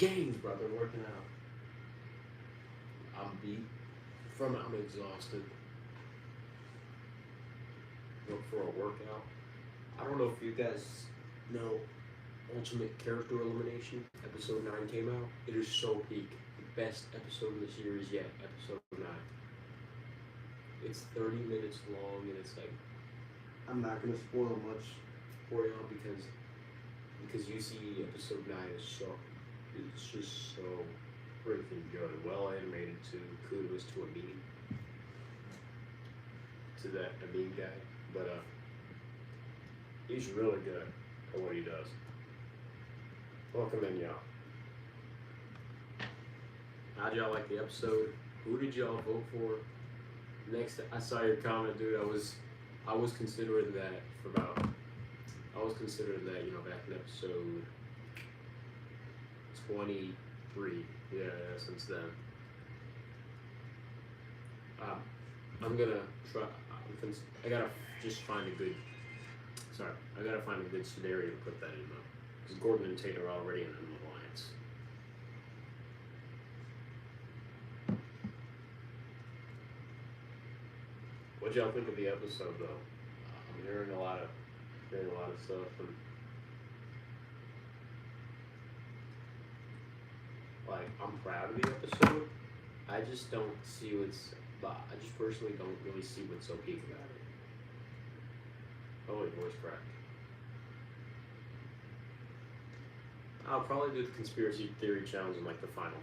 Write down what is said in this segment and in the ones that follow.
Gains, brother, working out. I'm beat. I'm exhausted. Look for a workout. I don't know if you guys know Ultimate Character Elimination. Episode 9 came out. It is so peak. The best episode of the series yet. Episode 9. It's 30 minutes long and it's like, I'm not gonna spoil much for y'all because you see episode 9 is so, it's just so freaking good. Well animated too. Kudos to Amin. To that Amin guy. But he's really good at what he does. Welcome in, y'all. How'd y'all like the episode? Who did y'all vote for? Next, I saw your comment, dude. I was considering that back in episode 23. Yeah, since then. I'm gonna try. I gotta just find a good. Sorry, I gotta find a good scenario to put that in though, because Gordon and Tate are already in an alliance. What'd y'all think of the episode though? I'm hearing a lot of stuff and like I'm proud of the episode. I just don't see I just personally don't really see what's so peak about it. Oh, wait, voice crack. I'll probably do the conspiracy theory challenge in like the final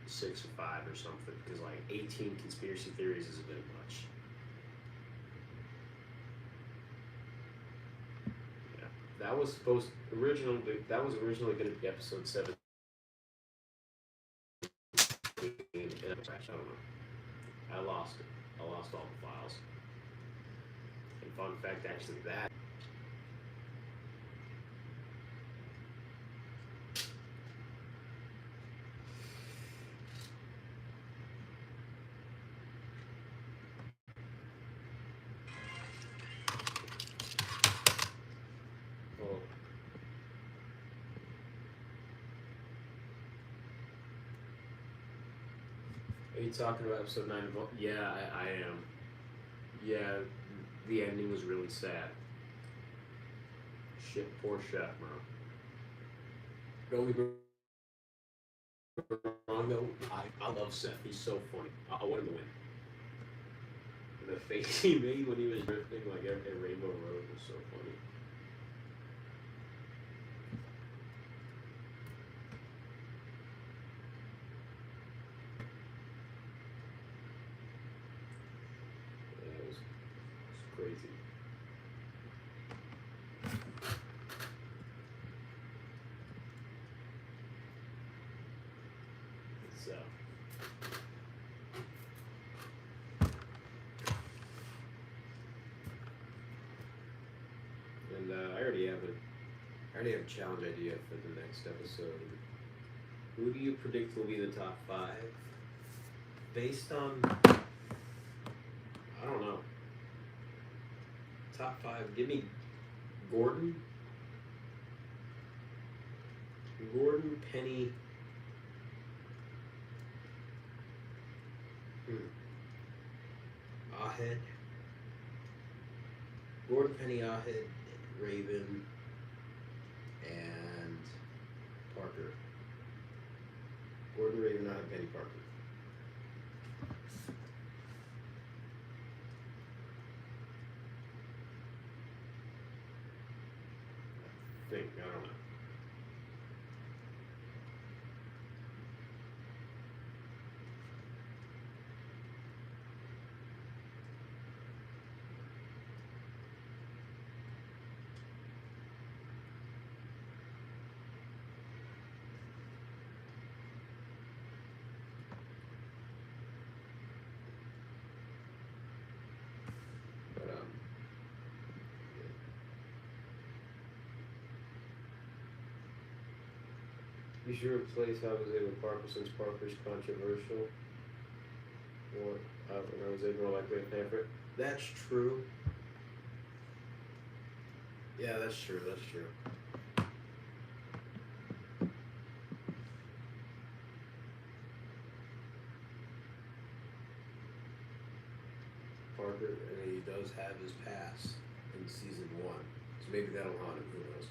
6 or 5 or something, because like 18 conspiracy theories is a bit much. Yeah, that was originally going to be episode 7. I don't know. I lost it. I lost all the files. And fun fact, actually, that. Oh. Are you talking about episode 9 of? Yeah, I am. Yeah, the ending was really sad. Shit, poor Chef, bro. Don't get me wrong though, I love Seth. He's so funny. I want him to win. And the face he made when he was drifting like at Rainbow Road was so funny. Yeah, it was crazy. So. And I already have a challenge idea for the next episode. Who do you predict will be the top 5? Based on, I don't know. Top 5. Give me Gordon, Penny. Ahead. Gordon, Penny, Ahead, Raven, and Parker. Gordon, Raven, Ahead, Penny, Parker. I don't know. You should replace I was able Parker since Parker's controversial. Or I was able to like Great Favorite. That's true. Yeah, that's true. Carver, and he does have his past in season 1, so maybe that'll haunt him. Who knows?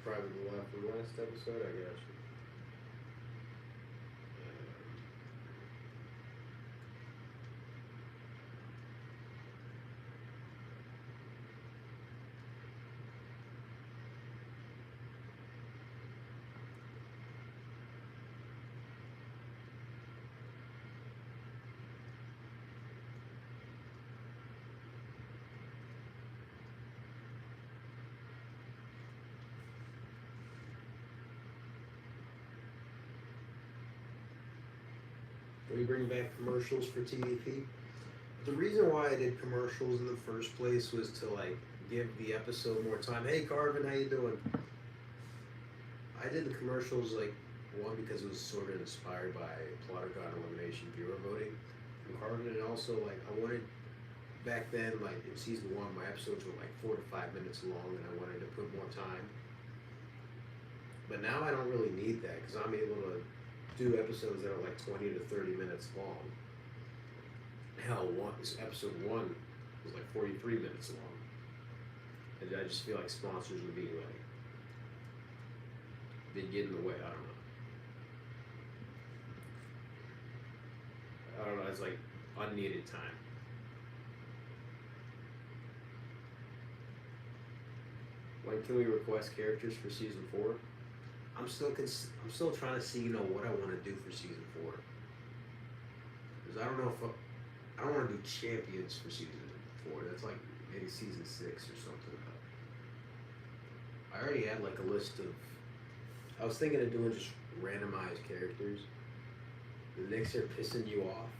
Private left from last episode, I got you. We bring back commercials for TVP. The reason why I did commercials in the first place was to like give the episode more time. Hey Carvin, how you doing? I did the commercials like one because it was sort of inspired by Plotagon elimination viewer voting from Carvin, and also like I wanted back then, like in season 1, my episodes were like 4 to 5 minutes long, and I wanted to put more time. But now I don't really need that because I'm able to do episodes that are like 20 to 30 minutes long. Hell, episode 1 was like 43 minutes long. And I just feel like sponsors would be like, they'd get in the way. I don't know. It's like unneeded time. When can we request characters for season 4? I'm still trying to see, what I want to do for season 4. Because I don't know if I don't want to do champions for season 4. That's like maybe season 6 or something. I already had like a list of. I was thinking of doing just randomized characters. The Knicks are pissing you off.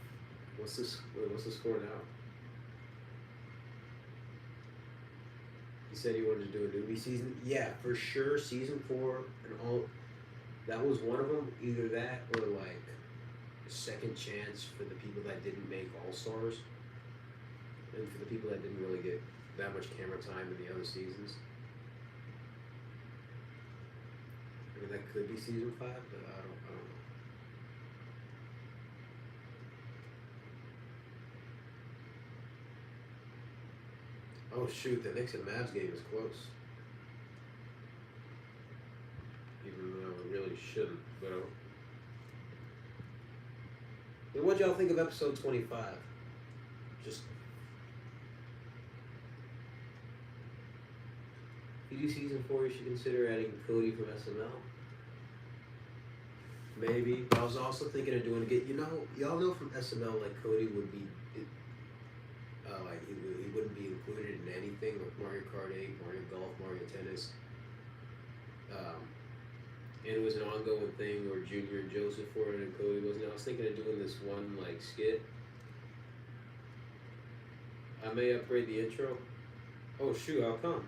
What's the score now? You said you wanted to do a newbie season? Yeah, for sure. Season 4 and all. That was one of them. Either that or like a second chance for the people that didn't make All Stars, and for the people that didn't really get that much camera time in the other seasons. I mean, that could be season 5, but I don't know. Oh shoot, the Knicks and Mavs game is close. Even though it really shouldn't, but and what y'all think of episode 25? Just if you do season 4, you should consider adding Cody from SML. Maybe. I was also thinking of doing y'all know from SML like Cody would be like he wouldn't be included in anything like Mario Kart 8, Mario Golf, Mario Tennis. And it was an ongoing thing where Junior and Joseph were in and Cody wasn't. I was thinking of doing this one like skit. I may upgrade the intro. Oh shoot, how come?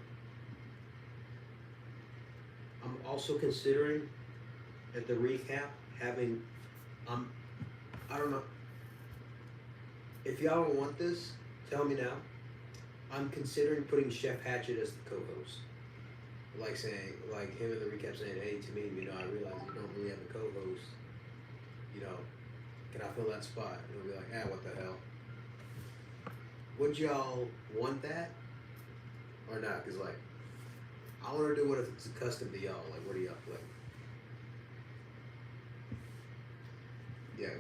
I'm also considering at the recap having I don't know. If y'all don't want this, tell me now. I'm considering putting Chef Hatchet as the co-host. Like saying, like him in the recap saying, hey, to me, I realize you don't really have a co-host. Can I fill that spot? And he'll be like, what the hell? Would y'all want that? Or not? Because, like, I want to do what if it's custom to y'all. Like, what do y'all like? Yeah,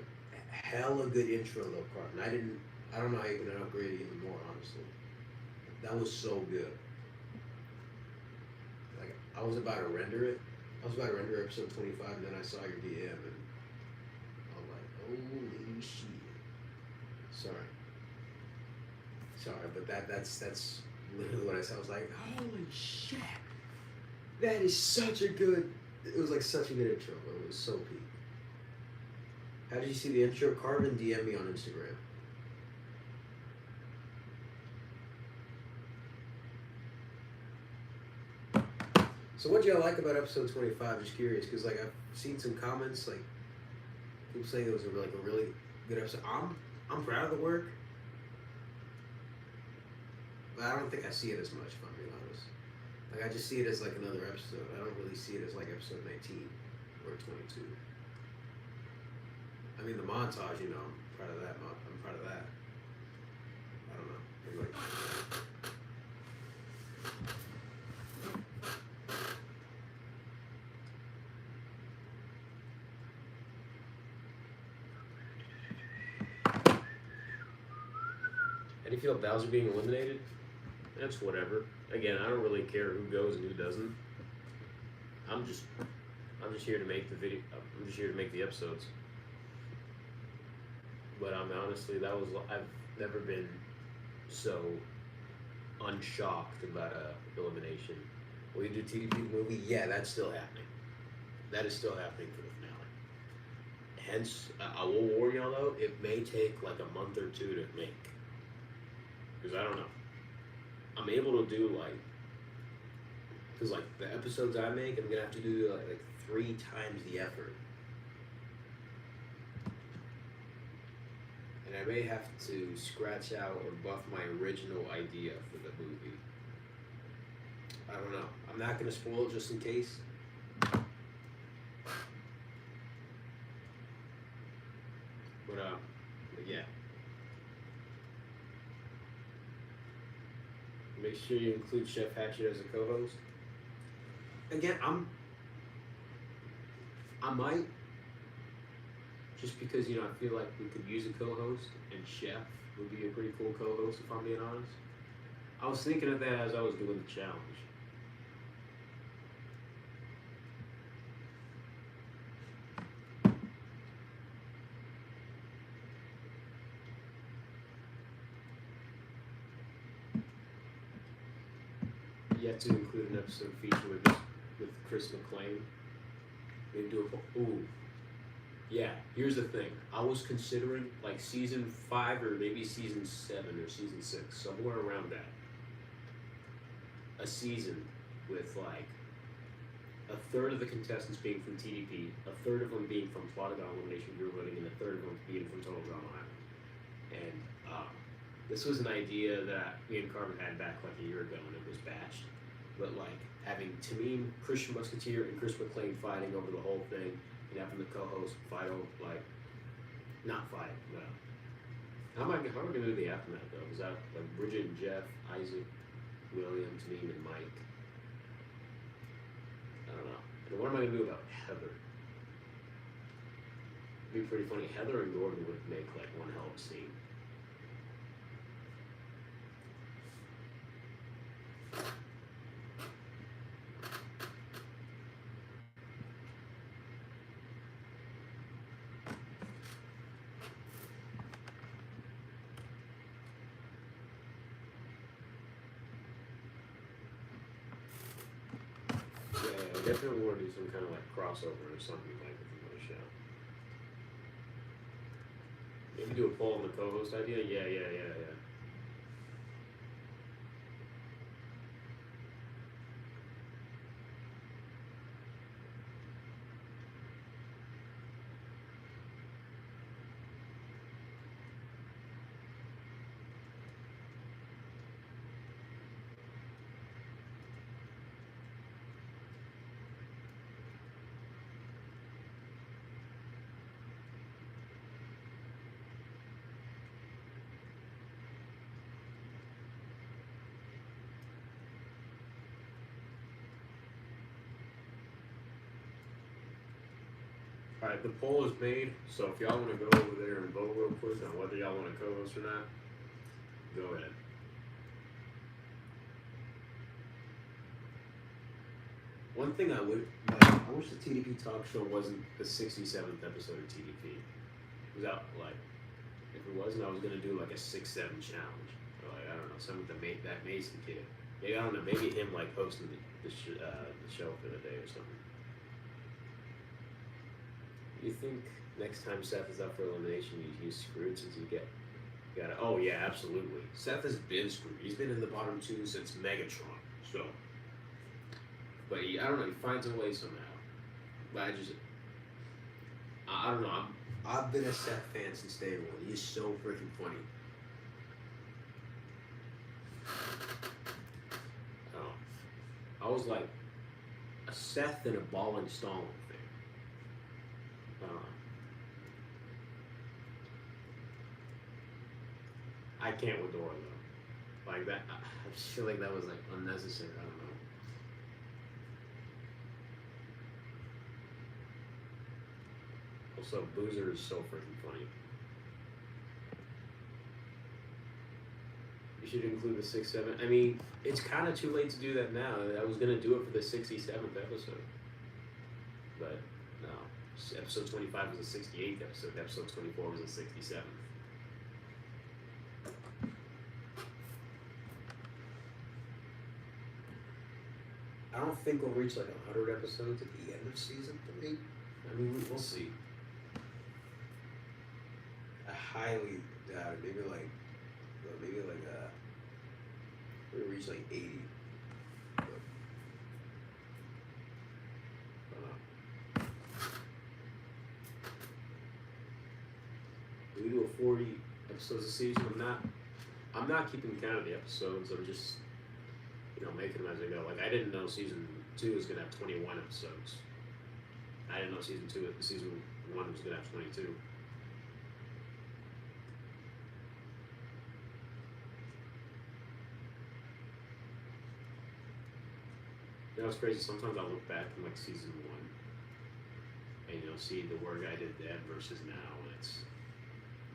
hella good intro though, Carton. I don't know how you can upgrade it even more, honestly. That was so good. Like, I was about to render it. I was about to render episode 25, and then I saw your DM, and I'm like, holy shit. Sorry, but that's literally what I said. I was like, holy shit. That is such a good. It was like such a good intro. It was so peak. How did you see the intro? Carvin DM me on Instagram. So what do y'all like about episode 25? Just curious, because like I've seen some comments, like people saying it was a really good episode. I'm proud of the work, but I don't think I see it as much, if I'm being honest. Like I just see it as like another episode. I don't really see it as like episode 19 or 22. I mean, the montage, you know, I'm proud of that. I'm proud of that. I don't know. Like, How do you feel about Bowser being eliminated? That's whatever. Again, I don't really care who goes and who doesn't. I'm just here to make the video. I'm just here to make the episodes. But I'm honestly, I've never been so unshocked about a elimination. Will you do TDP movie? Yeah, that's still happening. That is still happening for the finale. Hence, I will warn y'all though, it may take like a month or two to make. Because I don't know. I'm able to do because like the episodes I make, I'm gonna have to do like 3 times the effort. And I may have to scratch out or buff my original idea for the movie. I don't know. I'm not gonna spoil it just in case. But yeah. Make sure you include Chef Hatchet as a co-host. Again, I might, just because I feel like we could use a co-host, and Chef would be a pretty cool co-host if I'm being honest. I was thinking of that as I was doing the challenge. Yet to include an episode featuring with Chris McClain. Maybe do a ooh. Yeah, here's the thing. I was considering like season 5 or maybe season 7 or season 6, somewhere around that. A season with like a third of the contestants being from TDP, a third of them being from Plotagon Elimination Group Running, and a third of them being from Total Drama Island. And this was an idea that me and Carmen had back like a year ago, and it was batched. But like having Tamim, Christian Musketeer, and Chris McClain fighting over the whole thing, and having the co-host fight over not fight, no. How am I gonna do the aftermath though? Is that like Bridget and Jeff, Isaac, William, Tamim, and Mike? I don't know. And what am I gonna do about Heather? It'd be pretty funny. Heather and Gordon would make like one hell of a scene. I definitely want to do some kind of like crossover or something like with my show. Maybe do a poll on the co-host idea. Yeah. Alright, the poll is made, so if y'all want to go over there and vote real quick on whether y'all want to co-host or not, go ahead. One thing I wish the TDP talk show wasn't the 67th episode of TDP. Without if it wasn't, I was gonna do like a 6-7 challenge, or I don't know, something with that Mason kid. Maybe I don't know, maybe him hosting the show for the day or something. You think next time Seth is up for elimination, he's screwed since he got it? Oh yeah, absolutely. Seth has been screwed. He's been in the bottom 2 since Megatron. So, but I don't know. He finds a way somehow. But I don't know. I've been a Seth fan since day 1. He's so freaking funny. I was like a Seth and a Ball and Stalin fan. I can't with Dora though. Like that, I just feel like that was like unnecessary. I don't know. Also, Boozer is so freaking funny. You should include the 6-7. I mean, it's kind of too late to do that now. I was gonna do it for the 67th episode, but no. Episode 25 was the 68th episode. Episode 24 was the 67th. I don't think we'll reach like 100 episodes at the end of season 3. I mean, we'll see. I highly doubt it. Maybe like we'll reach like 80. But, Do we do a 40 episodes a season? I'm not keeping count of the episodes. I'm just, making them as I go. Like, I didn't know season 2 was gonna have 21 episodes. I didn't know season 1 was gonna have 22. It's crazy. Sometimes I look back in like season 1 and see the work I did then versus now, and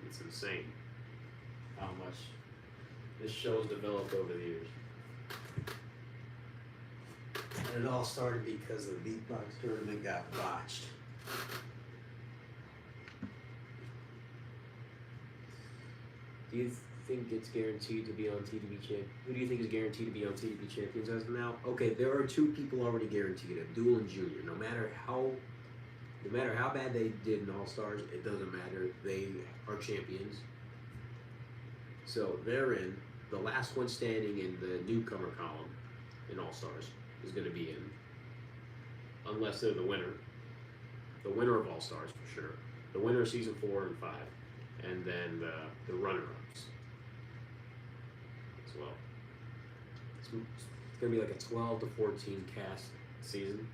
it's insane how much this show's developed over the years. and it all started because the beatbox tournament got botched. Do you think it's guaranteed to be on TDB Champ? Who do you think is guaranteed to be on TDB Champions as of now? Okay, there are 2 people already guaranteed: Abdul and Junior. No matter how bad they did in All Stars, it doesn't matter. They are champions. So they're in. The last one standing in the newcomer column in All Stars is going to be in, unless they're the winner. The winner of All Stars for sure. The winner of season 4 and 5, and then the runner-ups as well. It's going to be like a 12 to 14 cast season.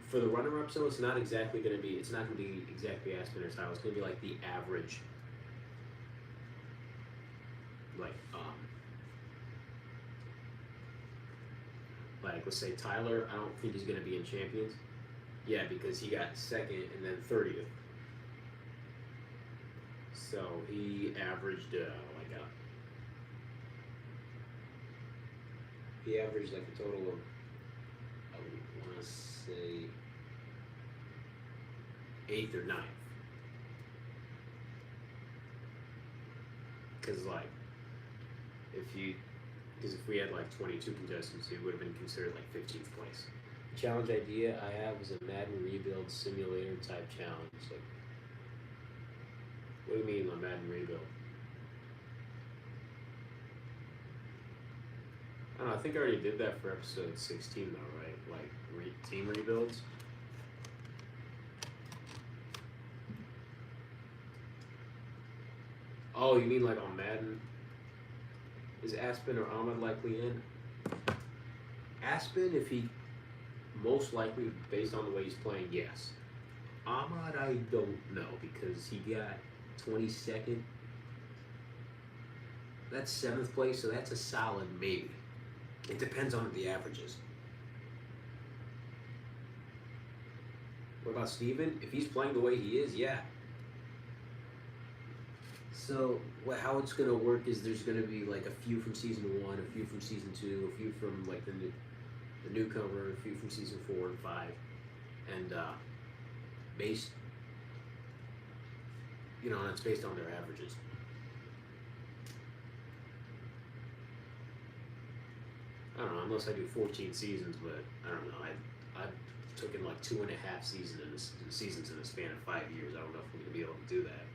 For the runner-ups, though, it's not going to be exactly Aspen or Tyler. It's going to be like the average, like let's say Tyler. I don't think he's going to be in Champions. Yeah, because he got 2nd and then 30th. So he averaged like a total of, I want to say, 8th or 9th. Because if we had like 22 contestants, he would have been considered like 15th place. The challenge idea I have is a Madden rebuild simulator type challenge. Like, what do you mean on Madden rebuild? I don't know. I think I already did that for episode 16 though, right? Like team rebuilds. Oh, you mean like on Madden? Is Aspen or Ahmed likely in? Aspen, if he most likely, based on the way he's playing, yes. Ahmed, I don't know because he got 22nd. That's 7th place, so that's a solid maybe. It depends on the averages. What about Steven? If he's playing the way he is, yeah. So how it's gonna work is there's gonna be like a few from season 1, a few from season 2, a few from like the newcomer, a few from season 4 and 5, and based, and it's based on their averages. I don't know, unless I do 14 seasons, but I don't know. I've taken like 2.5 seasons in the span of 5 years. I don't know if I'm gonna be able to do that.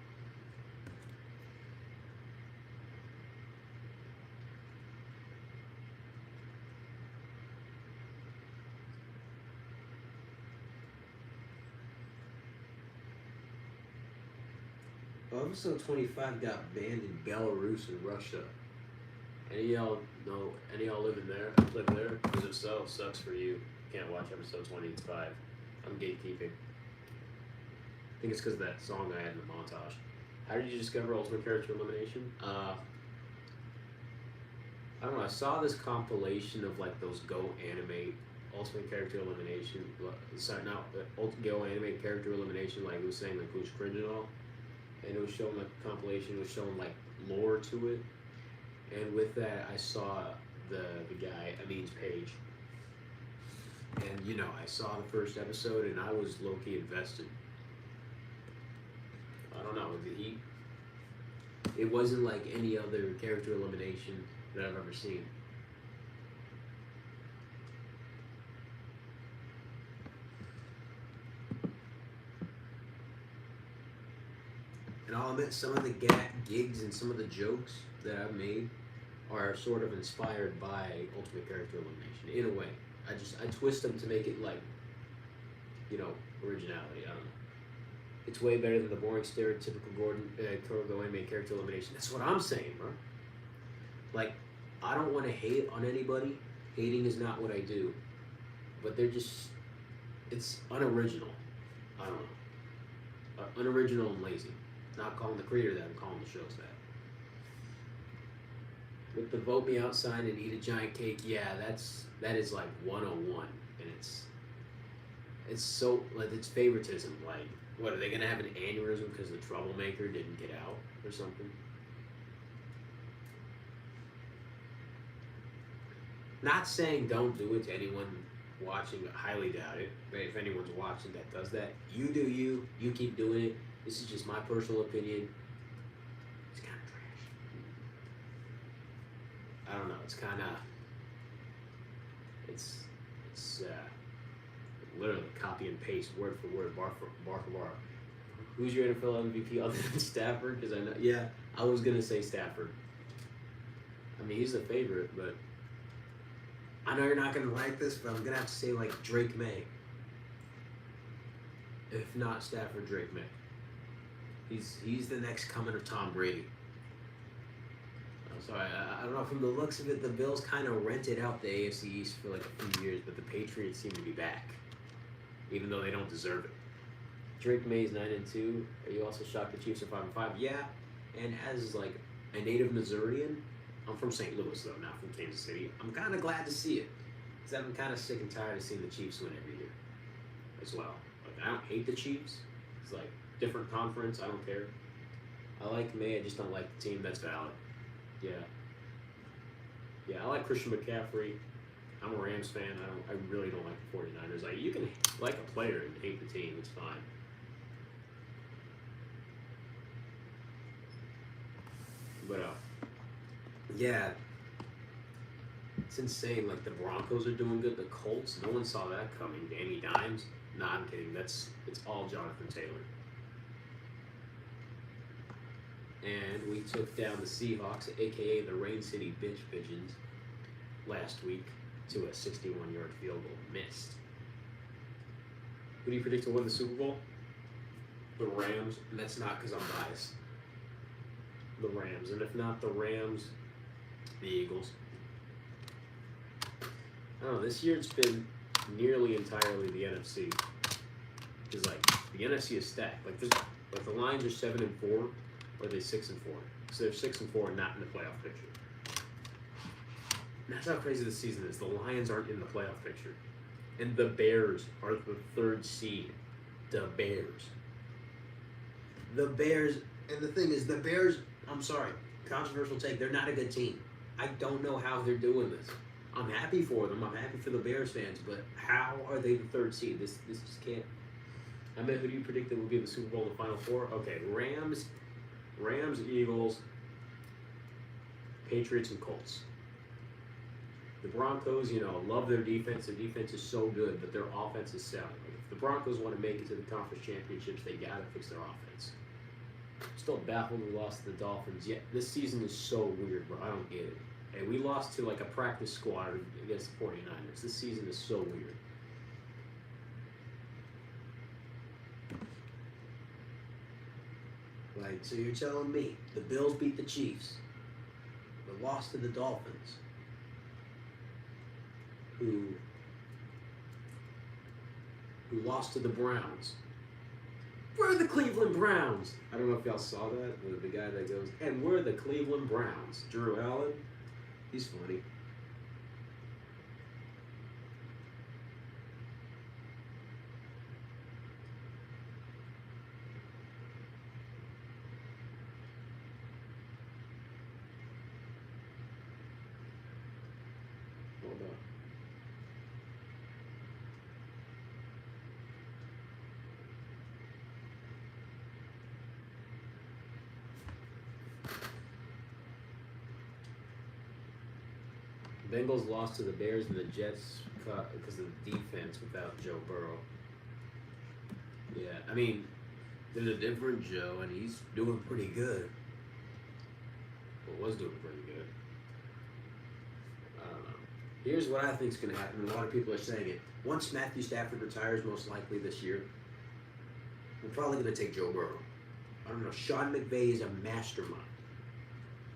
Well, episode 25 got banned in Belarus and Russia. Any of y'all live there? Because if so, sucks for you. Can't watch episode 25. I'm gatekeeping. think it's because of that song I had in the montage. How did you discover Ultimate Character Elimination? I don't know. I saw this compilation of like those Go Animate Ultimate Character Elimination. Sorry, not Go Animate Character Elimination. Like it was saying like who's cringe and all, and it was showing like a compilation. It was showing like lore to it, and with that I saw the guy Amin's page, and you know I saw the first episode and I was low key invested. I don't know. It wasn't like any other character elimination that I've ever seen. And I'll admit, some of the gigs and some of the jokes that I've made are sort of inspired by Ultimate Character Elimination in a way. I twist them to make it like, you know, originality. I don't know. It's way better than the boring stereotypical Go Anime Character Elimination. That's what I'm saying, bro. Like, I don't want to hate on anybody. Hating is not what I do. But it's unoriginal. I don't know. Unoriginal and lazy. Not calling the creator that, I'm calling the shows that. With the vote me out sign and eat a giant cake, yeah, that is like 101. And it's so, like, it's favoritism. Like, what, are they going to have an aneurysm because the troublemaker didn't get out or something? Not saying don't do it to anyone watching, I highly doubt it. But if anyone's watching that does that, you do you keep doing it. This is just my personal opinion. It's kind of trash. I don't know, it's kind of, it's literally copy and paste, word for word, bar for bar. Who's your NFL MVP other than Stafford? Because I know, yeah, I was going to say Stafford. I mean, he's the favorite, but I know you're not going to like this, but I'm going to have to say, like, Drake May. If not Stafford, Drake May. He's the next coming of Tom Brady. So I don't know, from the looks of it, the Bills kind of rented out the AFC East for like a few years, but the Patriots seem to be back, even though they don't deserve it. Drake May's 9-2. Are you also shocked the Chiefs are 5-5? Yeah, and as like a native Missourian, I'm from St. Louis though, not from Kansas City. I'm kind of glad to see it, because I'm kind of sick and tired of seeing the Chiefs win every year, as well. Like, I don't hate the Chiefs. It's like different conference. I don't care. I like May. I just don't like the team. That's valid. Yeah, I like Christian McCaffrey. I'm a Rams fan. I really don't like the 49ers. Like, you can like a player and hate the team. It's fine. But yeah, it's insane. Like, the Broncos are doing good. The Colts, no one saw that coming. Danny Dimes. Nah, I'm kidding. It's all Jonathan Taylor. And we took down the Seahawks, a.k.a. the Rain City Bitch Pigeons, last week to a 61-yard field goal. Missed. Who do you predict to win the Super Bowl? The Rams. And that's not because I'm biased. The Rams. And if not the Rams, the Eagles. I don't know. This year it's been nearly entirely the NFC. Because, like, the NFC is stacked. Like the Lions are 7-4. Or are they 6-4? So they're 6-4 and not in the playoff picture. And that's how crazy this season is. The Lions aren't in the playoff picture. And the Bears are the 3rd seed. The Bears. And the thing is, the Bears, I'm sorry, controversial take, they're not a good team. I don't know how they're doing this. I'm happy for them. I'm happy for the Bears fans, but how are they the 3rd seed? This just can't. I mean, who do you predict that will be in the Super Bowl in the Final Four? Okay, Rams, Eagles, Patriots, and Colts. The Broncos, love their defense. Their defense is so good, but their offense is sound. Like, if the Broncos want to make it to the conference championships, they got to fix their offense. Still baffled we lost to the Dolphins. Yet this season is so weird, bro. I don't get it. And we lost to like a practice squad against the 49ers. This season is so weird. Like, so you're telling me the Bills beat the Chiefs, but lost to the Dolphins, who lost to the Browns, We're the Cleveland Browns. I don't know if y'all saw that. The guy that goes, and we're the Cleveland Browns. Drew Allen. He's funny. Hold on. Bengals lost to the Bears and the Jets because of the defense without Joe Burrow. Yeah, I mean, there's a different Joe, and he's doing pretty good. Or was doing pretty good. I don't know. Here's what I think is going to happen. A lot of people are saying it. Once Matthew Stafford retires, most likely this year, we're probably going to take Joe Burrow. I don't know. Sean McVay is a mastermind.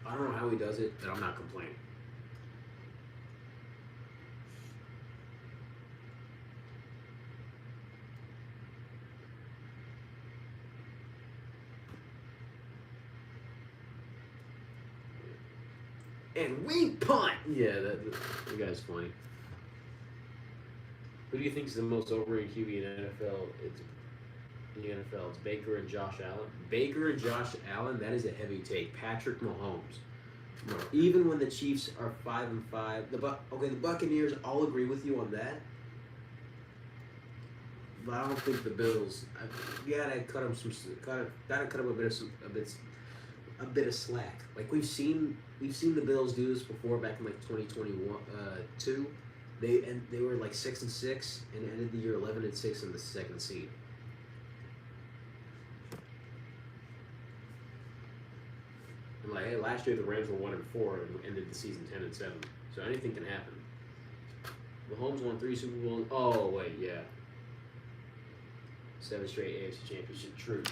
I don't know how he does it, but I'm not complaining. And we punt. Yeah, the guy's funny. Who do you think is the most overrated QB in the NFL? It's Baker and Josh Allen. Baker and Josh Allen. That is a heavy take. Patrick Mahomes. Bro, even when the Chiefs are 5-5, the Buccaneers. I'll agree with you on that. But I don't think the Bills. You gotta cut them a bit of slack. Like we've seen the Bills do this before back in like 2021, 2. They were like 6-6 and ended the year 11-6 in the second seed. And like, hey, last year the Rams were 1-4 and ended the season 10-7. So anything can happen. Mahomes won 3 Super Bowls. Oh wait, yeah. 7 straight AFC championship. True.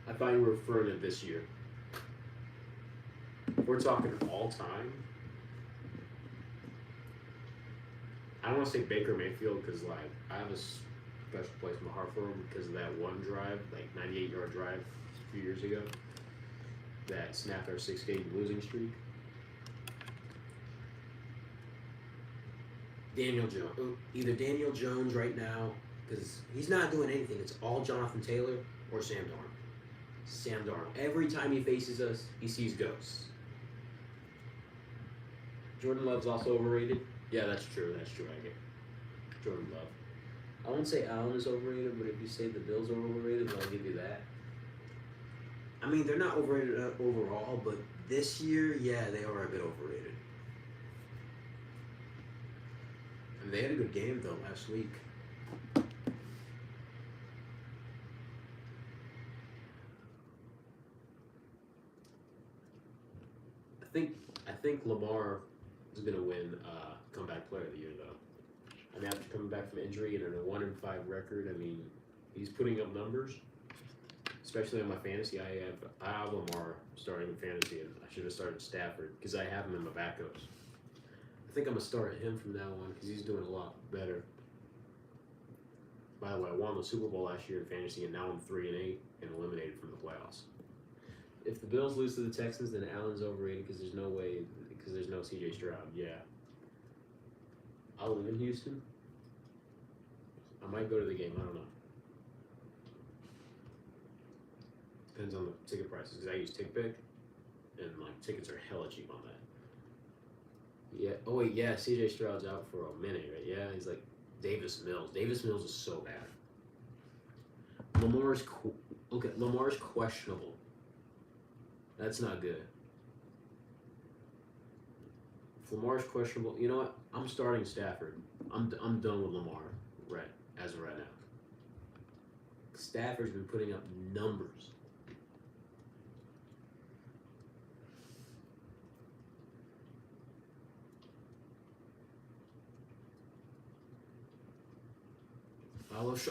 I thought you were referring to this year. If we're talking all time, I don't want to say Baker Mayfield because like I have a special place in my heart for him because of that one drive, like 98-yard drive a few years ago that snapped our 6-game losing streak. Daniel Jones, either Daniel Jones right now because he's not doing anything. It's all Jonathan Taylor or Sam Darnold. Sam Darnold. Every time he faces us, he sees ghosts. Jordan Love's also overrated. Yeah, that's true. I get Jordan Love. I won't say Allen is overrated, but if you say the Bills are overrated, then I'll give you that. I mean, they're not overrated overall, but this year, yeah, they are a bit overrated. And they had a good game, though, last week. I think Lamar is going to win comeback player of the year, though. I mean, after coming back from injury and a 1-5 record, I mean, he's putting up numbers. Especially on my fantasy, I have Lamar starting in fantasy, and I should have started Stafford because I have him in my backups. I think I'm gonna start him from now on because he's doing a lot better. By the way, I won the Super Bowl last year in fantasy, and now I'm 3-8 and eliminated from the playoffs. If the Bills lose to the Texans, then Allen's overrated because there's no C.J. Stroud. Yeah. I'll live in Houston. I might go to the game. I don't know. Depends on the ticket prices because I use TickPick, and like tickets are hella cheap on that. Yeah. Oh wait, yeah. C.J. Stroud's out for a minute, right? Yeah. He's like Davis Mills. Davis Mills is so bad. Lamar's questionable. That's not good. If Lamar's questionable, you know what? I'm starting Stafford. I'm done with Lamar as of right now. Stafford's been putting up numbers.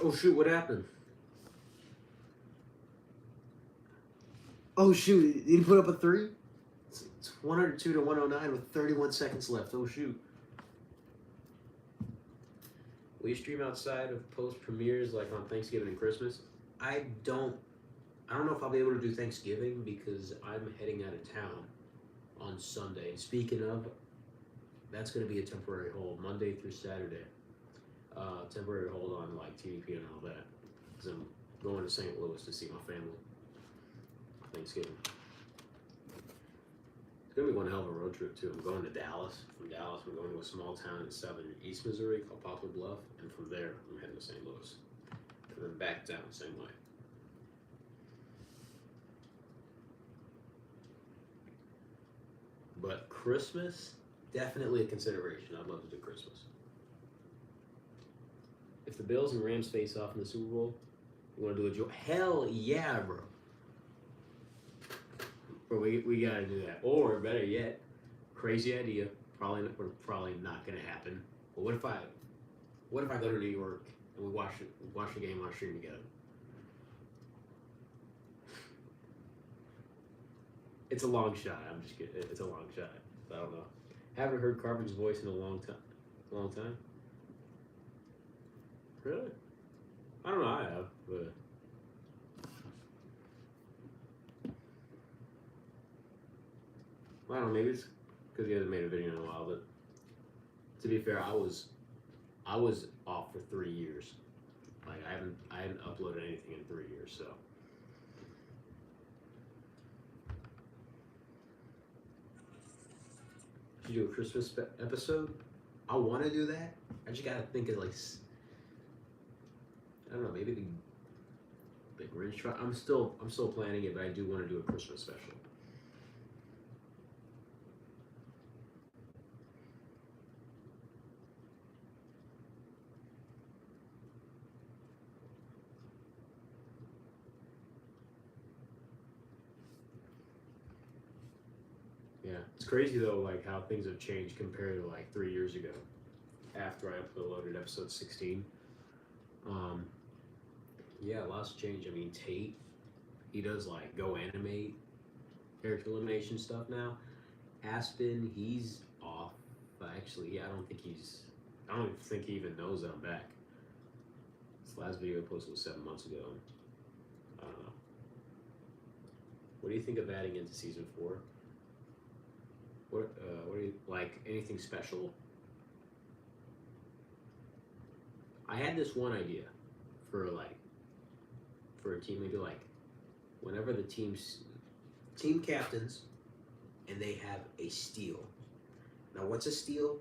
Oh shoot! What happened? Oh shoot! Did he put up a 3? It's 102 to 109 with 31 seconds left. Oh shoot! Will you stream outside of post premieres like on Thanksgiving and Christmas? I don't know if I'll be able to do Thanksgiving because I'm heading out of town on Sunday. And speaking of, that's going to be a temporary hold, Monday through Saturday. Temporary hold on like TVP and all that, because I'm going to St. Louis to see my family. Thanksgiving. It's gonna be one hell of a road trip too. I'm going to Dallas. From Dallas, I'm going to a small town in southern East Missouri called Poplar Bluff, and from there, I'm heading to St. Louis, and then back down the same way. But Christmas, definitely a consideration. I'd love to do Christmas. If the Bills and Rams face off in the Super Bowl, you want to do a joke? Hell yeah, bro. Bro, we gotta do that. Or better yet, crazy idea. Probably not gonna happen. But what if I go to New York and we watch the game on stream together? It's a long shot. I'm just kidding. It's a long shot. I don't know. Haven't heard Carvin's voice in a long time. Really? I don't know. I have, but I don't know. Maybe it's because he hasn't made a video in a while. But to be fair, I was off for 3 years. Like I hadn't uploaded anything in 3 years. So. Should do a Christmas episode. I want to do that. I just gotta think of like, I don't know, maybe the Grinch try. I'm still planning it, but I do want to do a Christmas special. Yeah, it's crazy though, like how things have changed compared to like 3 years ago. After I uploaded episode 16, yeah, lots changed. I mean, Tate, he does like go animate character elimination stuff now. Aspen, he's off. Actually, yeah, I don't think he even knows that I'm back. This last video I posted was 7 months ago. I don't know. What do you think of adding into season 4? What do you like? Anything special? I had this one idea for a team, maybe like whenever the team captains and they have a steal. Now, what's a steal?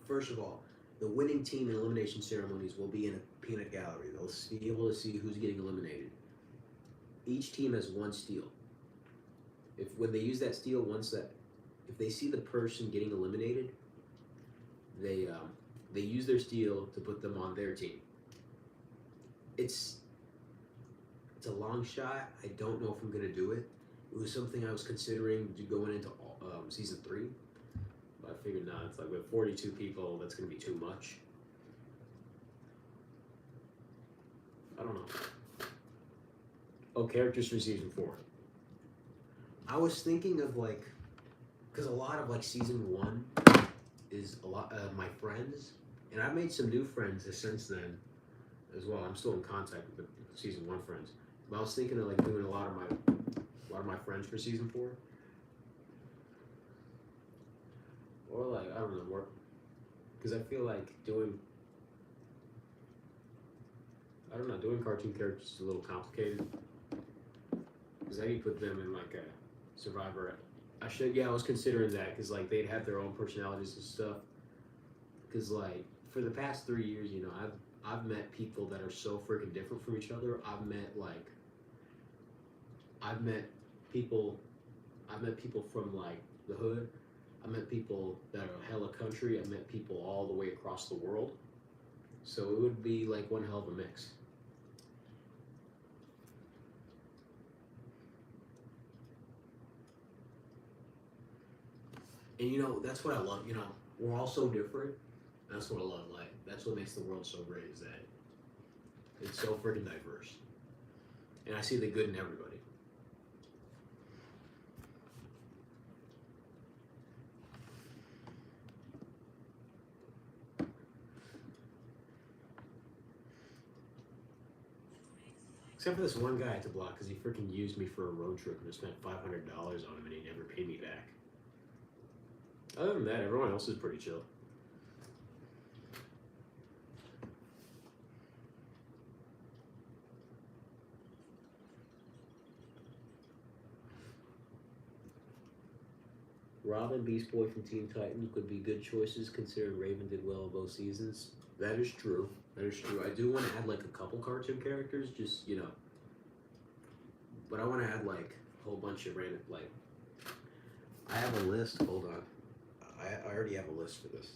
First of all, the winning team in elimination ceremonies will be in a peanut gallery. They'll be able to see who's getting eliminated. Each team has one steal. When they use that steal, if they see the person getting eliminated, they use their steal to put them on their team. It's a long shot. I don't know if I'm gonna do it. It was something I was considering going into season 3, but I figured nah. It's like with 42 people, that's gonna be too much. I don't know. Oh, characters for season 4. I was thinking of because a lot of season 1 is a lot of my friends, and I've made some new friends since then as well. I'm still in contact with the season 1 friends, but I was thinking of doing a lot of my friends for season 4, or I don't know, more because I feel like doing cartoon characters is a little complicated because how do you put them in a Survivor? I was considering that because they'd have their own personalities and stuff. Because for the past 3 years, I've met people that are so freaking different from each other. I've met people from the hood. I met people that are hella country. I met people all the way across the world. So it would be one hell of a mix. And that's what I love. We're all so different. That's what I love. That's what makes the world so great, is that it's so freaking diverse. And I see the good in everybody. Except for this one guy I had to block because he freaking used me for a road trip and I spent $500 on him and he never paid me back. Other than that, everyone else is pretty chill. Robin, Beast Boy from Teen Titans could be good choices considering Raven did well in both seasons. That is true. That is true. I do want to add like a couple cartoon characters, just, you know. But I want to add like a whole bunch of random, like. I have a list. Hold on. I already have a list for this.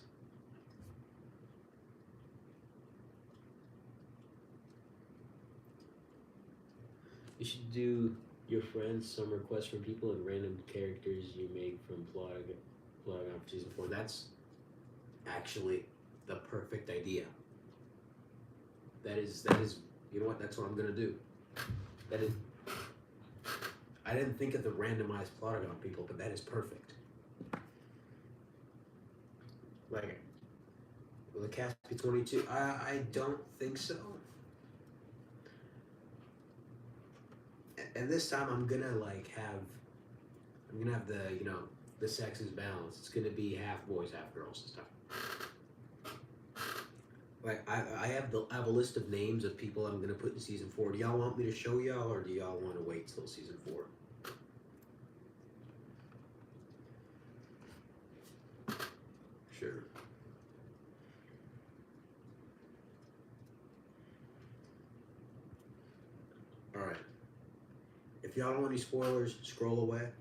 You should do your friends some requests from people and random characters you make from Plotagon for season 4. That's actually the perfect idea. That is you know what, that's what I'm gonna do. That is I didn't think of the randomized Plotagon people, but that is perfect. Like will the cast be 22? I don't think so. And this time I'm gonna have the, you know, the sexes balanced. It's gonna be half boys, half girls and stuff. Like I have a list of names of people I'm gonna put in season 4. Do y'all want me to show y'all or do y'all want to wait till season 4? Sure. Alright. If y'all don't want any spoilers, scroll away.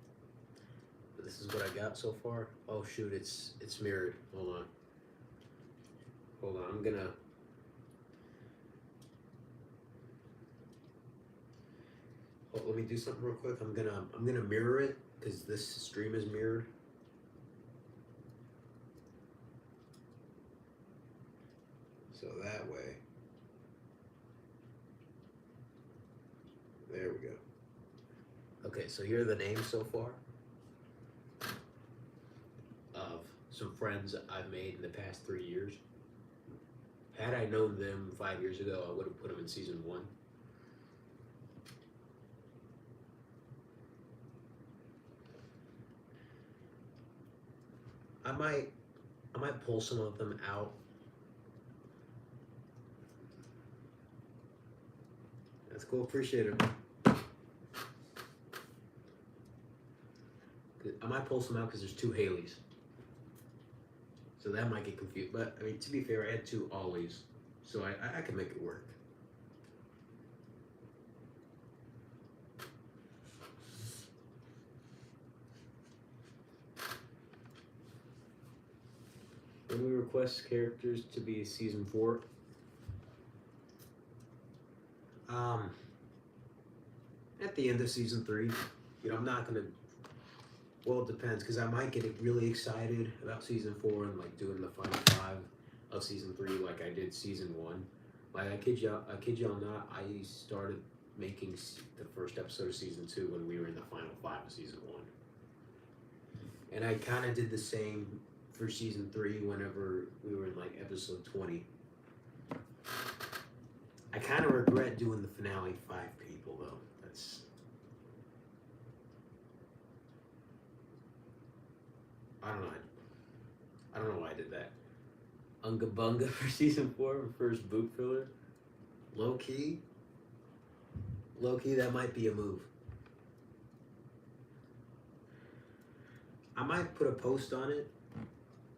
But this is what I got so far. Oh shoot, it's mirrored. Hold on. I'm gonna. Oh, let me do something real quick. I'm gonna mirror it because this stream is mirrored. So that way. There we go. Okay, so here are the names so far of some friends I've made in the past 3 years. Had I known them 5 years ago, I would have put them in season 1. I might pull some of them out. That's cool, appreciate it. I might pull some out because there's 2 Haleys. So that might get confused. But, I mean, to be fair, I had 2 Ollies. So I can make it work. When we request characters to be season 4, at the end of season 3, you know, I'm not gonna. Well, it depends because I might get really excited about season 4 and like doing the final 5 of season 3 like I did season 1. Like I kid y'all not, I started making the first episode of season 2 when we were in the final 5 of season 1, and I kind of did the same for season 3 whenever we were in like episode 20. I kind of regret doing the finale 5 people though. I don't know why I did that. Unga Bunga for season 4, first boot filler. Low key, that might be a move. I might put a post on it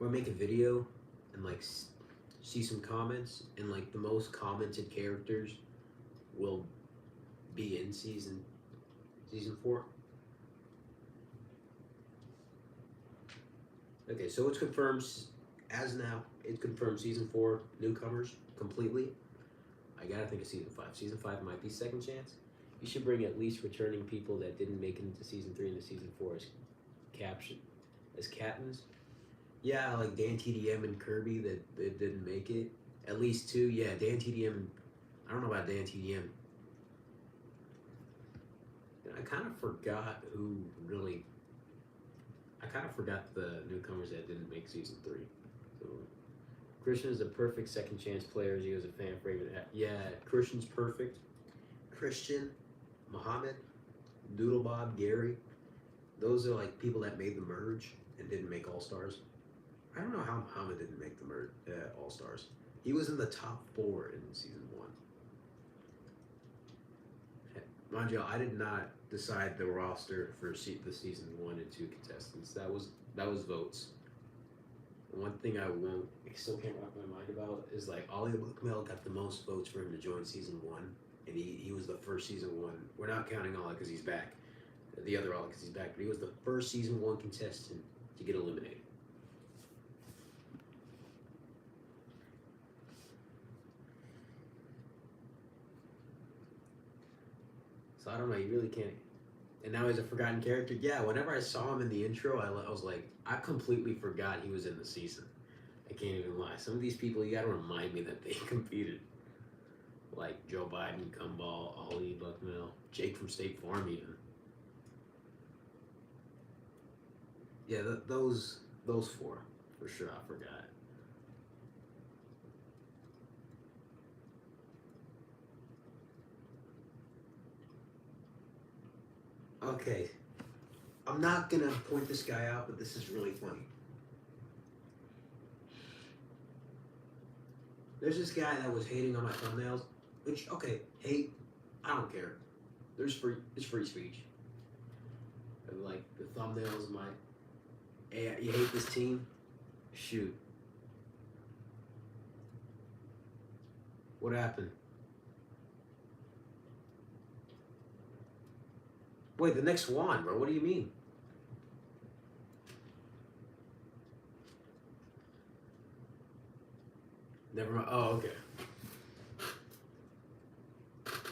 or make a video and like see some comments, and like the most commented characters will be in season 4. Okay, so it's confirmed as now. It confirmed season 4 newcomers completely. I gotta think of season 5. Season 5 might be second chance. You should bring at least returning people that didn't make it into season 3 into season 4 as captains. Yeah, like Dan TDM and Kirby that didn't make it. At least 2. Yeah, Dan TDM. I don't know about Dan TDM. I kind of forgot the newcomers that didn't make season 3. So Christian is a perfect second chance player. He was a fan favorite. Yeah, Christian's perfect. Christian, Muhammad, Doodle Bob, Gary. Those are like people that made the merge and didn't make All Stars. I don't know how Muhammad didn't make the merge All Stars. He was in the top 4 in season 1. Mind you, I did not decide the roster for the season 1 and 2 contestants. That was votes. One thing I still can't wrap my mind about is like Ollie Buckmel got the most votes for him to join season 1, and he was the first season 1. We're not counting Ollie because he's back, the other Ollie because he's back, but he was the first season 1 contestant to get eliminated. So I don't know, you really can't. And now he's a forgotten character. Yeah, whenever I saw him in the intro, I was like, I completely forgot he was in the season. I can't even lie. Some of these people, you gotta remind me that they competed. Like Joe Biden, Gumball, Ollie Buckmel, Jake from State Farm even. Yeah, those 4, for sure, I forgot. Okay, I'm not gonna point this guy out, but this is really funny. There's this guy that was hating on my thumbnails, which, okay, hate, I don't care. It's free speech. And like, the thumbnails, hey, you hate this team? Shoot. What happened? Wait, the next one, bro. What do you mean? Never mind. Oh, okay.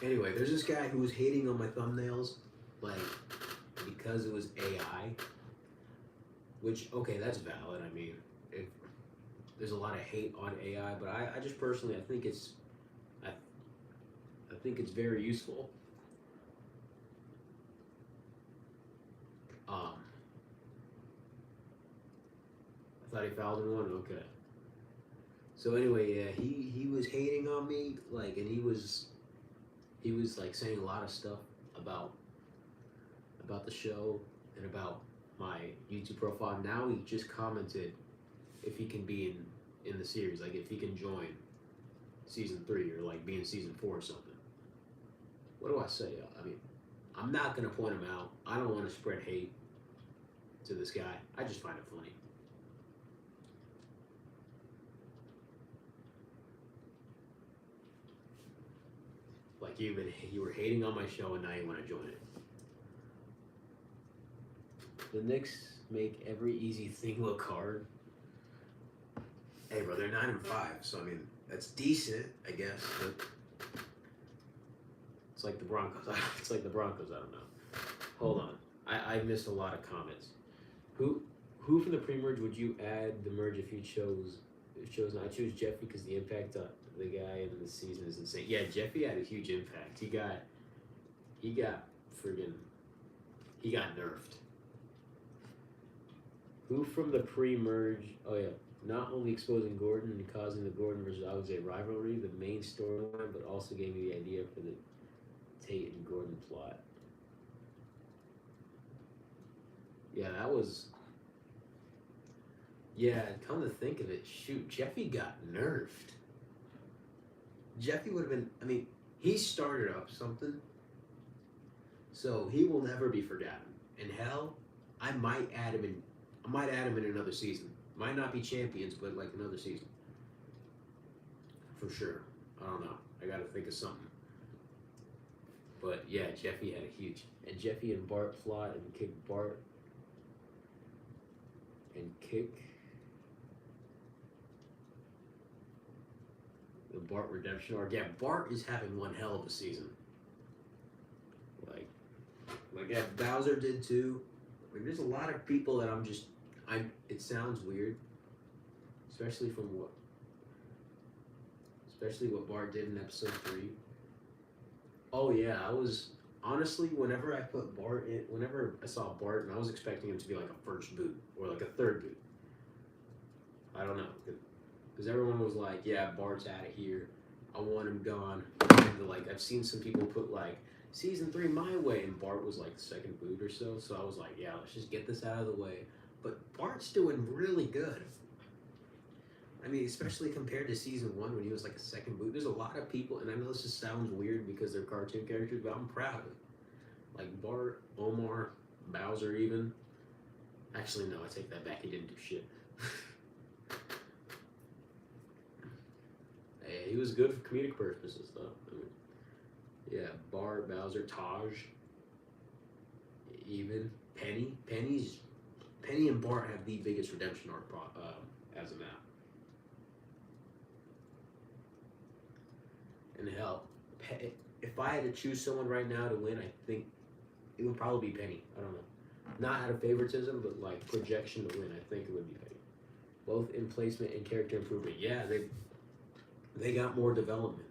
Anyway, there's this guy who was hating on my thumbnails, like, because it was AI. Which, okay, that's valid. I mean, there's a lot of hate on AI, but I just personally, I think it's very useful. I thought he fouled in one. Okay. So anyway, yeah, he was hating on me, like, and he was like saying a lot of stuff about the show and about my YouTube profile. Now he just commented if he can be in the series, like if he can join season 3 or like be in season 4 or something. What do I say? I mean, I'm not gonna point him out. I don't want to spread hate to this guy. I just find it funny. Like you were hating on my show and now you want to join it. The Knicks make every easy thing look hard. Hey, bro, they're 9-5, so I mean that's decent, I guess. But it's like the Broncos. It's like the Broncos. I don't know. Hold on, I missed a lot of comments. Who from the pre-merge would you add the merge if you chose? I choose Jeffy because the impact on the guy in the season is insane. Yeah, Jeffy had a huge impact. He got nerfed. Who from the pre-merge? Oh yeah, not only exposing Gordon and causing the Gordon versus Alexei rivalry, the main storyline, but also gave me the idea for the Tate and Gordon plot. Yeah, that was. Yeah, come to think of it, shoot, Jeffy got nerfed. Jeffy would have been. I mean, he started up something, so he will never be forgotten. And hell, I might add him in another season. Might not be champions, but like another season. For sure. I don't know. I gotta think of something. But yeah, Jeffy had a huge. And Jeffy and Bart plot and kick Bart. And kick. The Bart redemption arc. Yeah, Bart is having one hell of a season. Like yeah, Bowser did too. Like, there's a lot of people that it sounds weird, especially what Bart did in episode 3. Oh yeah, I was honestly whenever I saw Bart, and I was expecting him to be like a first boot or like a third boot. I don't know, because everyone was like, yeah, Bart's out of here. I I want him gone. And like I've seen some people put like season 3 my way, and Bart was like the second boot or so. So I was like, yeah, let's just get this out of the way. But Bart's doing really good. I mean, especially compared to season 1 when he was like a second boot. There's a lot of people, and I know this just sounds weird because they're cartoon characters, but I'm proud of it. Like Bart, Omar, Bowser, even. Actually, no, I take that back. He didn't do shit. Hey, he was good for comedic purposes, though. I mean, yeah, Bart, Bowser, Taj, even Penny. Penny and Bart have the biggest redemption arc as of now. And hell, if I had to choose someone right now to win, I think it would probably be Penny. I don't know. Not out of favoritism, but like projection to win, I think it would be Penny. Both in placement and character improvement. Yeah, they got more development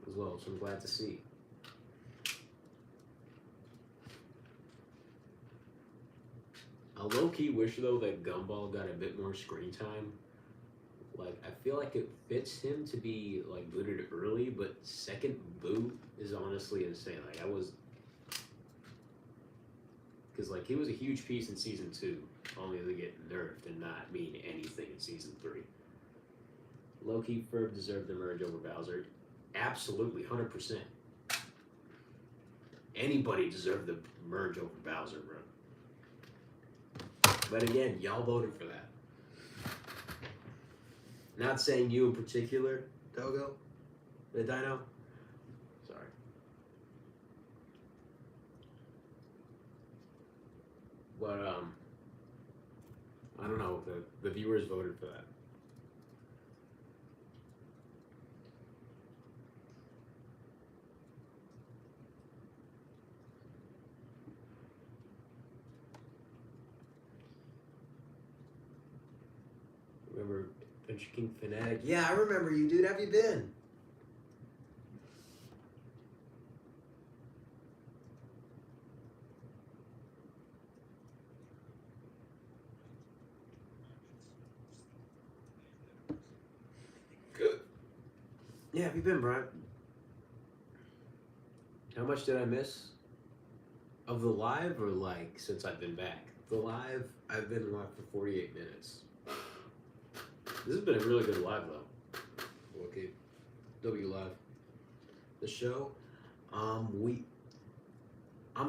as well, so I'm glad to see. I low-key wish, though, that Gumball got a bit more screen time. Like, I feel like it fits him to be, like, booted early, but second boot is honestly insane. Like, because, like, he was a huge piece in Season 2, only to get nerfed and not mean anything in Season 3. Low-key Ferb deserved the merge over Bowser. Absolutely, 100%. Anybody deserved the merge over Bowser, bro. But again, y'all voted for that. Not saying you in particular, Dogo, the Dino. Sorry. But I don't know. The viewers voted for that. Remember Adventure King Fanatic? Yeah, I remember you, dude. How have you been? Good. Yeah, have you been, Brian? How much did I miss? Of the live, or like since I've been back? The live, I've been live for 48 minutes. This has been a really good live, though. Okay. W Live. The show, I'm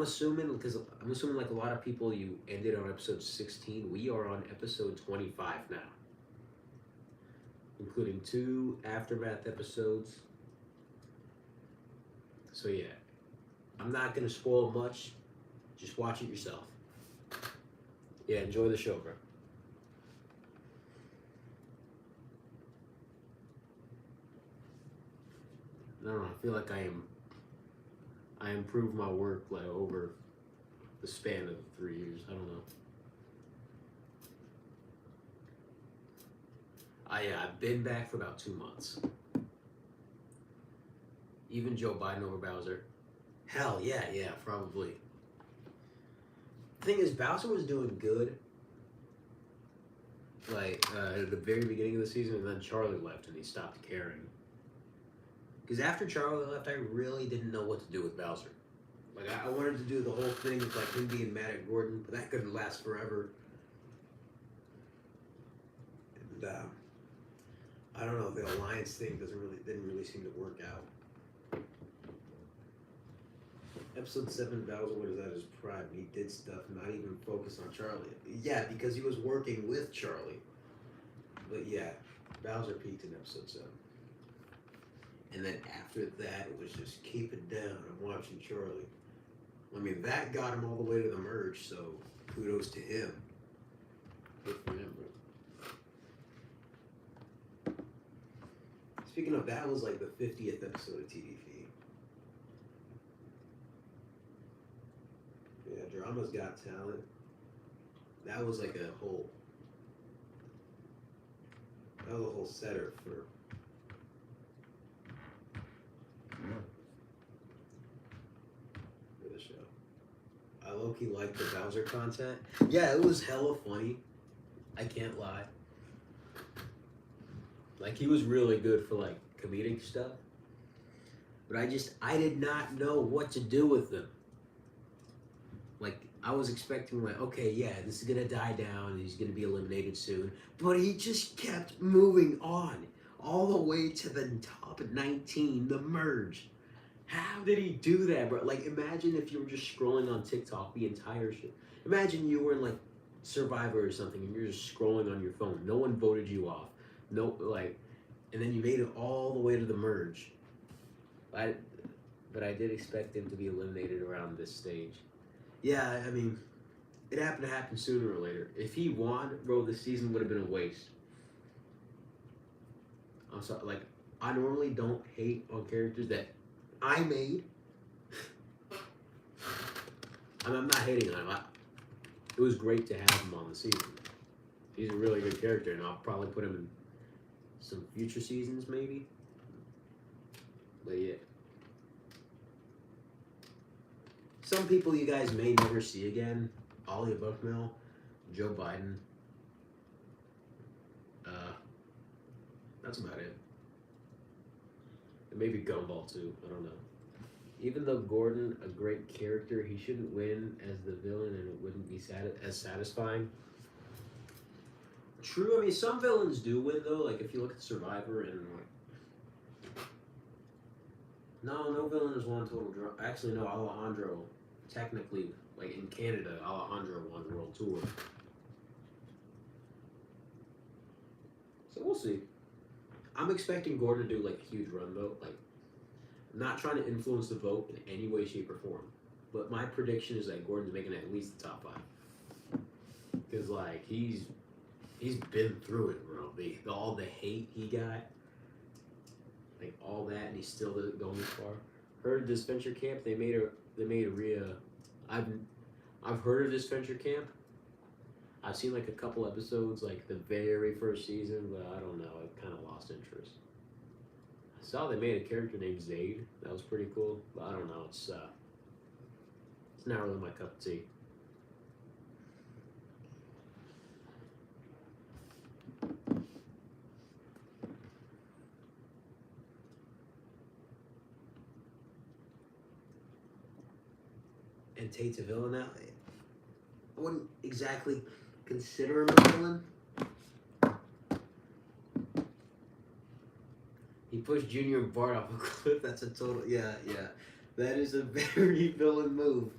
assuming like a lot of people, you ended on episode 16. We are on episode 25 now, including 2 aftermath episodes. So yeah, I'm not gonna spoil much. Just watch it yourself. Yeah, enjoy the show, bro. I don't know. I feel like I improved my work like over the span of 3 years. I don't know. I've been back for about 2 months. Even Joe Biden over Bowser. Hell yeah, probably. The thing is, Bowser was doing good, like at the very beginning of the season, and then Charlie left and he stopped caring. Because after Charlie left, I really didn't know what to do with Bowser. Like, I wanted to do the whole thing with, like, him being mad at Gordon, but that couldn't last forever. And, I don't know, the alliance thing didn't really seem to work out. Episode 7, Bowser was at his prime. He did stuff, not even focus on Charlie. Yeah, because he was working with Charlie. But yeah, Bowser peaked in episode 7. And then after that, it was just keep it down. I'm watching Charlie. I mean, that got him all the way to the merge, so kudos to him. Good for him, bro. Speaking of, that was like the 50th episode of TDP. Yeah, Drama's Got Talent. That was like a whole setter for the show. I low-key liked the Bowser content. Yeah, it was hella funny. I can't lie. Like, he was really good for, like, comedic stuff. But I did not know what to do with them. Like, I was expecting, like, okay, yeah, this is gonna die down, and he's gonna be eliminated soon. But he just kept moving on, all the way to the top 19, the merge. How did he do that, bro? Like, imagine if you were just scrolling on TikTok the entire shit. Imagine you were in, like, Survivor or something, and you're just scrolling on your phone. No one voted you off. No, like, and then you made it all the way to the merge. But I did expect him to be eliminated around this stage. Yeah, I mean, it happened to happen sooner or later. If he won, bro, the season would have been a waste. I'm sorry, like, I normally don't hate on characters that I made. I'm not hating on him. It was great to have him on the season. He's a really good character, and I'll probably put him in some future seasons, maybe. But yeah. Some people you guys may never see again. Ollie Buckmill, Joe Biden. That's about it. And maybe Gumball too. I don't know. Even though Gordon, a great character, he shouldn't win as the villain, and it wouldn't be as satisfying. True. I mean, some villains do win though. Like if you look at Survivor and like, no villain has won total draw. Actually, no. Alejandro, technically, like in Canada, Alejandro won World Tour. So we'll see. I'm expecting Gordon to do like a huge run though. Like, I'm not trying to influence the vote in any way, shape, or form. But my prediction is that Gordon's making at least the top 5. Because like he's been through it, bro. All the hate he got, like all that, and he's still going this far. Heard this venture camp. They made a Rhea. I've heard of this venture camp. I've seen like a couple episodes, like the very first season, but I don't know. I've kind of lost interest. I saw they made a character named Zayd. That was pretty cool, but I don't know. It's not really my cup of tea. And Tate's a villain now. I wouldn't exactly consider him a villain. He pushed Junior and Bart off a cliff. That's a total, yeah. That is a very villain move.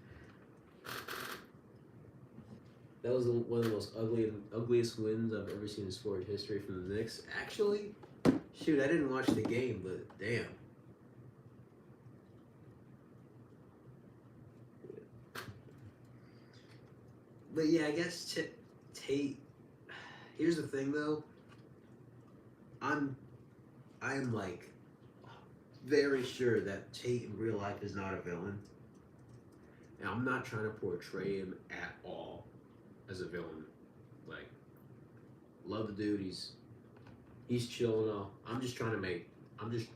That was one of the most ugliest wins I've ever seen in sport history from the Knicks. Actually, shoot, I didn't watch the game, but damn. But yeah, I guess Tate. Here's the thing, though. I'm like very sure that Tate in real life is not a villain, and I'm not trying to portray him at all as a villain. Like, love the dude. He's chill and all. I'm just trying to make some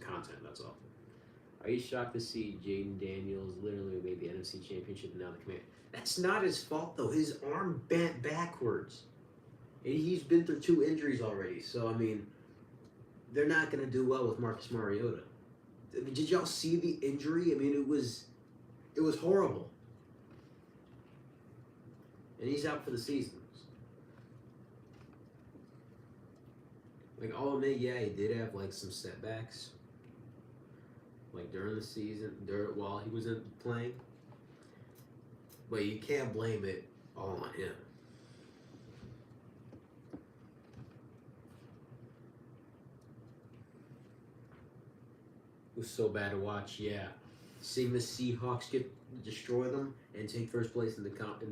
content. That's all. Are you shocked to see Jaden Daniels literally made the NFC Championship and now the command? That's not his fault, though. His arm bent backwards. And he's been through 2 injuries already. So, I mean, they're not going to do well with Marcus Mariota. I mean, did y'all see the injury? I mean, it was horrible. And he's out for the season. Like, I'll admit, yeah, he did have, like, some setbacks. Like, during the season, while he was playing. But you can't blame it all on him. It was so bad to watch, yeah. Seeing the Seahawks destroy them and take first place in the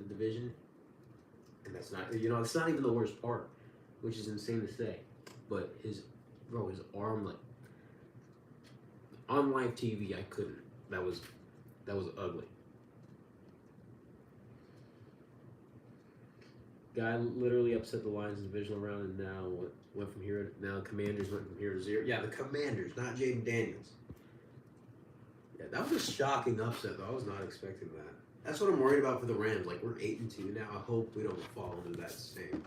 division. And that's not, it's not even the worst part, which is insane to say. But his arm, like, on live TV, I couldn't. That was ugly. Guy literally upset the Lions in the divisional round, and now went from here. Now the Commanders went from here to 0. Yeah, the Commanders, not Jaden Daniels. Yeah, that was a shocking upset, though. I was not expecting that. That's what I'm worried about for the Rams. Like, we're 8-2 now. I hope we don't fall into that same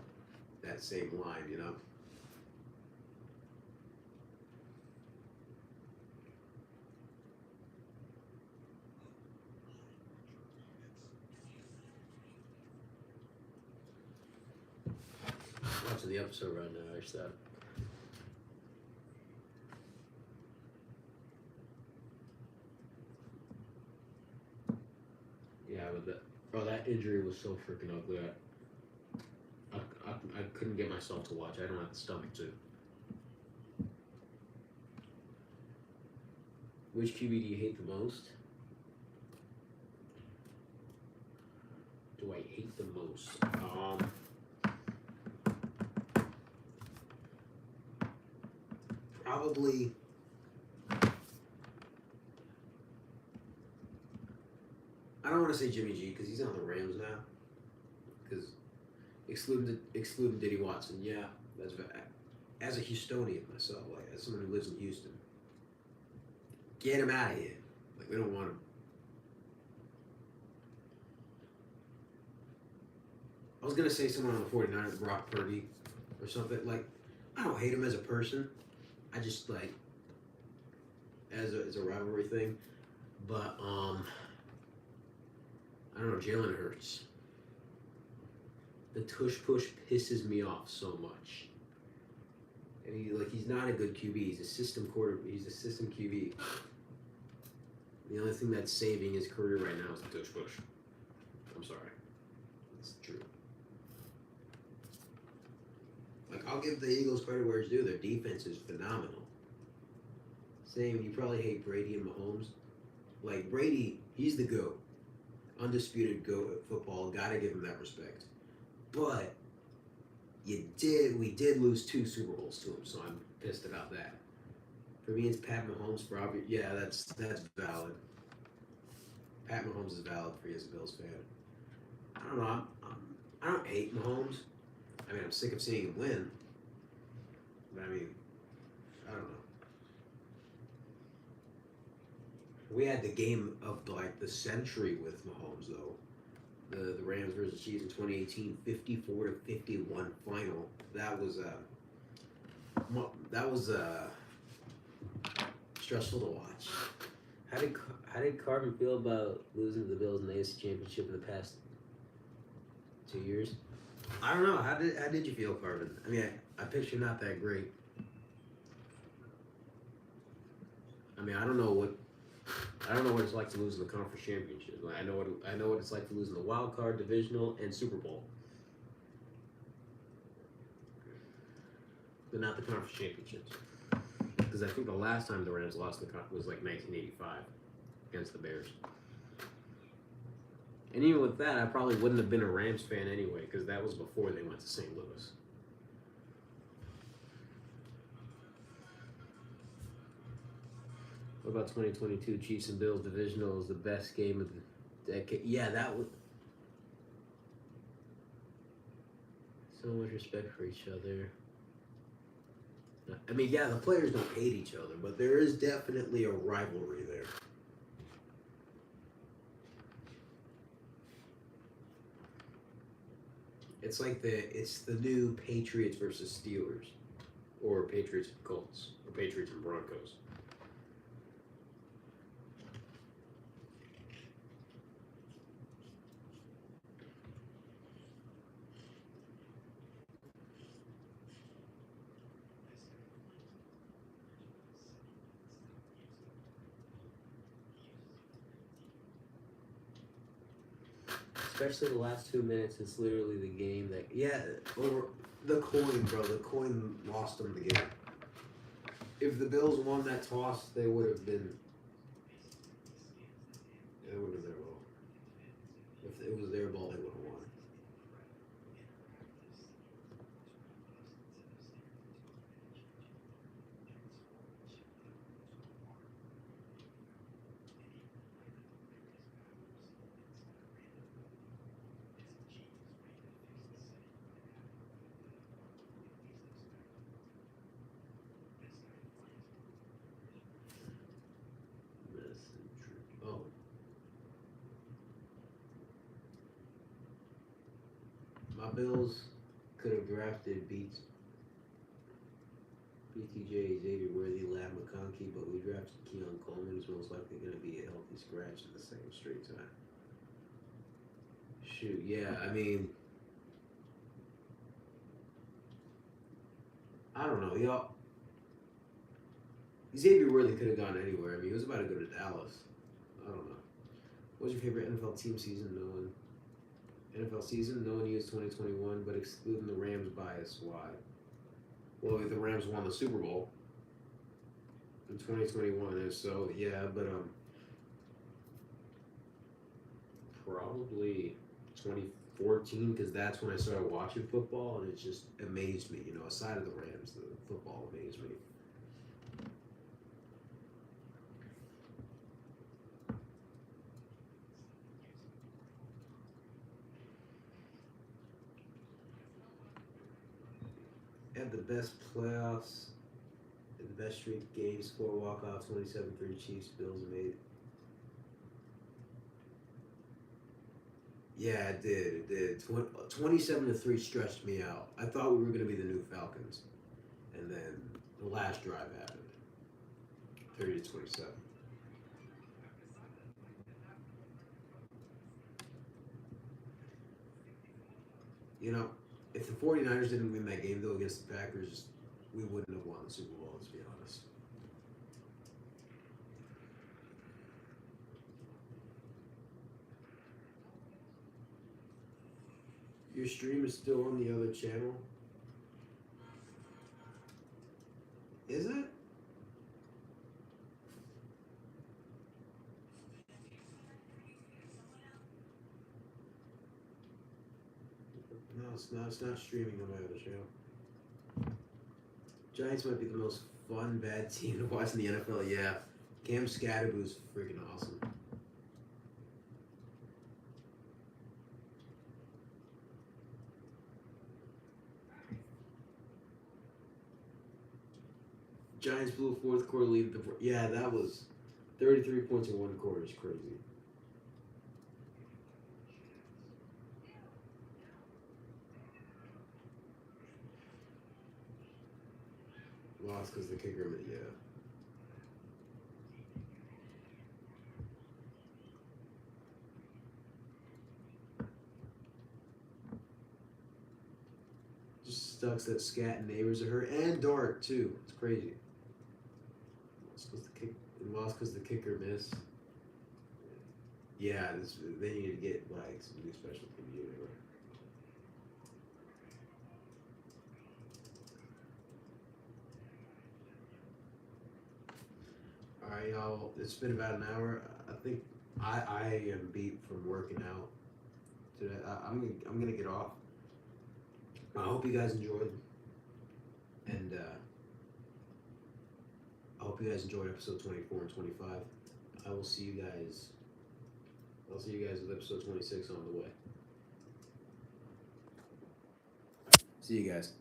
line, watching the episode right now. I said. Yeah, but that injury was so freaking ugly. I couldn't get myself to watch. I don't have the stomach to. Which QB do you hate the most? Do I hate the most? Probably. I don't want to say Jimmy G because he's on the Rams now. Because excluding Diddy Watson, yeah, that's as a Houstonian myself, like as someone who lives in Houston, get him out of here. Like we don't want him. I was gonna say someone on the 49ers, Brock Purdy, or something. Like I don't hate him as a person. I just like as a rivalry thing, but I don't know, Jalen Hurts. The tush push pisses me off so much. And he's not a good QB. He's a system QB. The only thing that's saving his career right now is the tush push. I'm sorry. It's true. Like I'll give the Eagles credit where it's due. Their defense is phenomenal. Same, you probably hate Brady and Mahomes. Like Brady, he's the GOAT. Undisputed GOAT at football. Gotta give him that respect. But we did lose 2 Super Bowls to him, so I'm pissed about that. For me, it's Pat Mahomes. For obvious, yeah, that's valid. Pat Mahomes is valid for you as a Bills fan. I don't know. I don't hate Mahomes. I mean, I'm sick of seeing him win. But I mean, I don't know. We had the game of like the century with Mahomes, though. The Rams versus Chiefs in 2018, 54-51 final. That was stressful to watch. How did Carvin feel about losing to the Bills in the AFC Championship in the past 2 years? I don't know. How did you feel, Carvin? I mean, I picture not that great. I mean, I don't know what it's like to lose in the conference championship. Like, I know what it's like to lose in the wild card, divisional, and Super Bowl, but not the conference championships. Because I think the last time the Rams lost was like 1985 against the Bears. And even with that, I probably wouldn't have been a Rams fan anyway, because that was before they went to St. Louis. What about 2022 Chiefs and Bills divisional is the best game of the decade? Yeah, that was so much respect for each other. I mean, yeah, the players don't hate each other, but there is definitely a rivalry there. It's like it's the new Patriots versus Steelers, Or Patriots and Colts, or Patriots and Broncos. Especially the last 2 minutes, it's literally the game that. Yeah, over the coin, bro. The coin lost them the game. If the Bills won that toss, they would have been. They would have been their ball. If it was their ball, they would have won. Oh. My Bills could have drafted BTJ, Xavier Worthy, Lab McConkey, but we drafted Keon Coleman, who's most likely going to be a healthy scratch in the second straight time. Shoot, yeah, I mean, I don't know, y'all. Xavier Worthy could have gone anywhere. I mean, he was about to go to Dallas. I don't know. What's your favorite NFL team season? No one. NFL season? No one used 2021, but excluding the Rams bias. Why? Well, the Rams won the Super Bowl in 2021, and so yeah, but probably 2014 because that's when I started watching football, and it just amazed me. You know, aside of the Rams, the football amazed me. Had the best playoffs, and the best streak games, 4 walk-offs, 27-3 Chiefs, Bills made. Yeah, it did. 27-3 stretched me out. I thought we were going to be the new Falcons. And then the last drive happened. 30-27. You know, if the 49ers didn't win that game, though, against the Packers, we wouldn't have won the Super Bowl, let's be honest. Your stream is still on the other channel? Is it? No, it's not. It's not streaming on my other channel. Giants might be the most fun bad team to watch in the NFL. Yeah, Cam Scatterboo's freaking awesome. Giants blew a fourth quarter lead. Yeah, that was 33 points in one quarter is crazy. Lost because the kicker, yeah. Just sucks that Scat and Neighbors are hurt, and Dart too. It's crazy. Lost because the kicker missed. Yeah, they need to get like some new special team anyway. All right, y'all. It's been about an hour. I think I am beat from working out today. I'm gonna get off. I hope you guys enjoyed, and I hope you guys enjoyed episode 24 and 25. I will see you guys. I'll see you guys with episode 26 on the way. See you guys.